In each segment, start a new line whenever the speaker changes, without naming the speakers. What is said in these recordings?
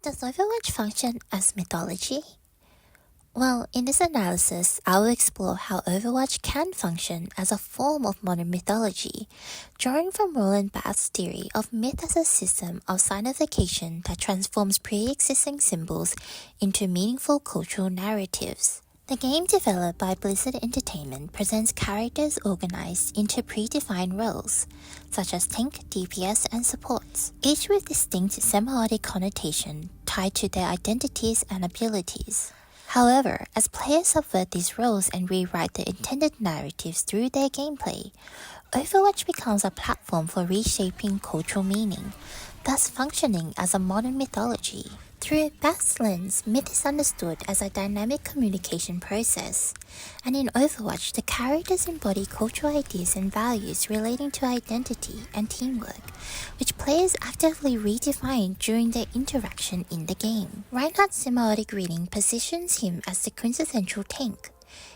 Does Overwatch function as mythology? Well, in this analysis, I will explore how Overwatch can function as a form of modern mythology, drawing from Roland Barthes' theory of myth as a system of signification that transforms pre-existing symbols into meaningful cultural narratives. The game developed by Blizzard Entertainment presents characters organized into predefined roles, such as tank, DPS, and supports, each with distinct semiotic connotation tied to their identities and abilities. However, as players subvert these roles and rewrite the intended narratives through their gameplay, Overwatch becomes a platform for reshaping cultural meaning, thus functioning as a modern mythology. Through Barthes' lens, myth is understood as a dynamic communication process, and in Overwatch, the characters embody cultural ideas and values relating to identity and teamwork, which players actively redefine during their interaction in the game. Reinhardt's semiotic reading positions him as the quintessential tank.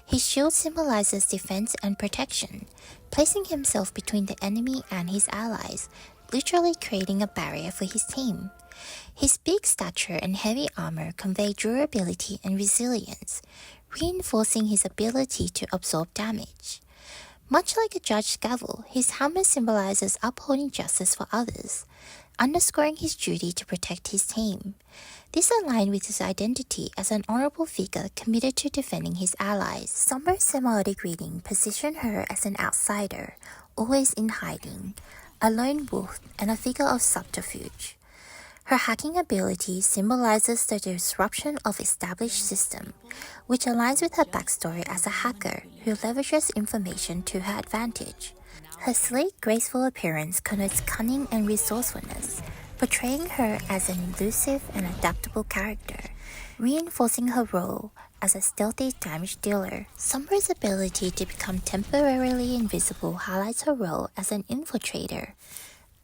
His shield symbolizes defense and protection, placing himself between the enemy and his allies, literally creating a barrier for his team. His big stature and heavy armor convey durability and resilience, reinforcing his ability to absorb damage. Much like a judge's gavel, his hammer symbolizes upholding justice for others, underscoring his duty to protect his team. This aligned with his identity as an honorable figure committed to defending his allies. Somber's semiotic reading positioned her as an outsider, always in hiding, a lone wolf, and a figure of subterfuge. Her hacking ability symbolizes the disruption of established system, which aligns with her backstory as a hacker who leverages information to her advantage. Her sleek, graceful appearance connotes cunning and resourcefulness, portraying her as an elusive and adaptable character, reinforcing her role as a stealthy damage dealer. Somber's ability to become temporarily invisible highlights her role as an infiltrator,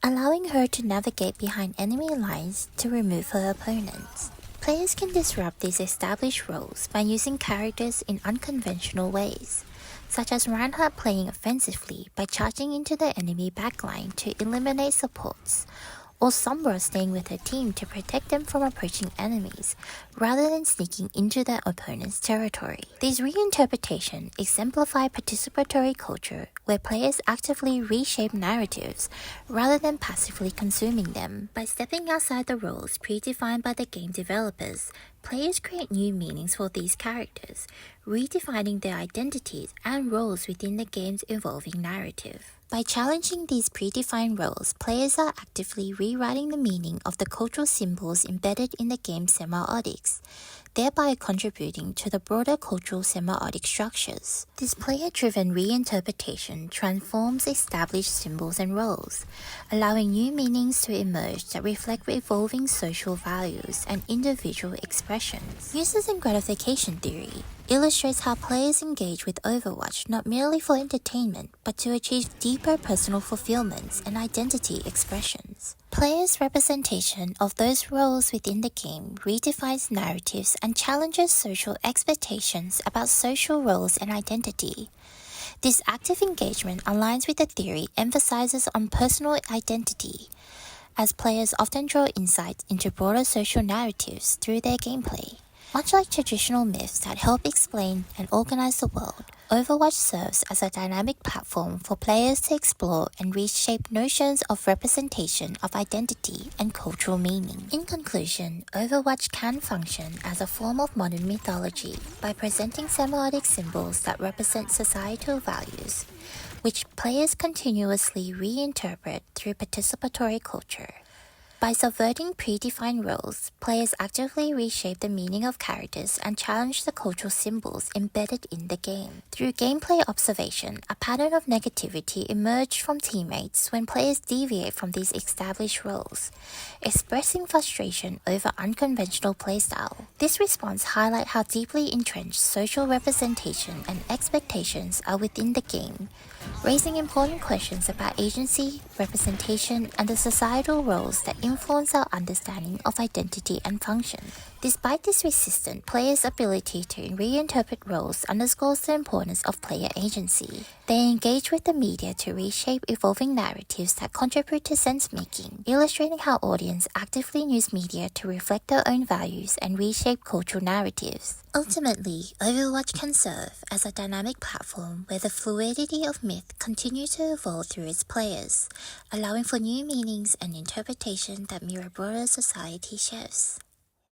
allowing her to navigate behind enemy lines to remove her opponents. Players can disrupt these established roles by using characters in unconventional ways, such as Reinhardt playing offensively by charging into the enemy backline to eliminate supports, or Sombra staying with her team to protect them from approaching enemies, rather than sneaking into their opponent's territory. These reinterpretations exemplify participatory culture, where players actively reshape narratives rather than passively consuming them. By stepping outside the roles predefined by the game developers, players create new meanings for these characters, redefining their identities and roles within the game's evolving narrative. By challenging these predefined roles, players are actively rewriting the meaning of the cultural symbols embedded in the game's semiotics, thereby contributing to the broader cultural semiotic structures. This player-driven reinterpretation transforms established symbols and roles, allowing new meanings to emerge that reflect evolving social values and individual expressions. Uses and gratification theory illustrates how players engage with Overwatch not merely for entertainment, but to achieve deeper personal fulfillments and identity expressions. Players' representation of those roles within the game redefines narratives and challenges social expectations about social roles and identity. This active engagement aligns with the theory emphasizes on personal identity, as players often draw insights into broader social narratives through their gameplay. Much like traditional myths that help explain and organize the world, Overwatch serves as a dynamic platform for players to explore and reshape notions of representation of identity and cultural meaning. In conclusion, Overwatch can function as a form of modern mythology by presenting semiotic symbols that represent societal values, which players continuously reinterpret through participatory culture. By subverting predefined roles, players actively reshape the meaning of characters and challenge the cultural symbols embedded in the game. Through gameplay observation, a pattern of negativity emerged from teammates when players deviate from these established roles, expressing frustration over unconventional playstyle. This response highlights how deeply entrenched social representation and expectations are within the game, raising important questions about agency, representation, and the societal roles that influence our understanding of identity and function. Despite this resistance, players' ability to reinterpret roles underscores the importance of player agency. They engage with the media to reshape evolving narratives that contribute to sense-making, illustrating how audiences actively use media to reflect their own values and reshape cultural narratives. Ultimately, Overwatch can serve as a dynamic platform where the fluidity of myth continues to evolve through its players, allowing for new meanings and interpretation that mirror broader society shifts.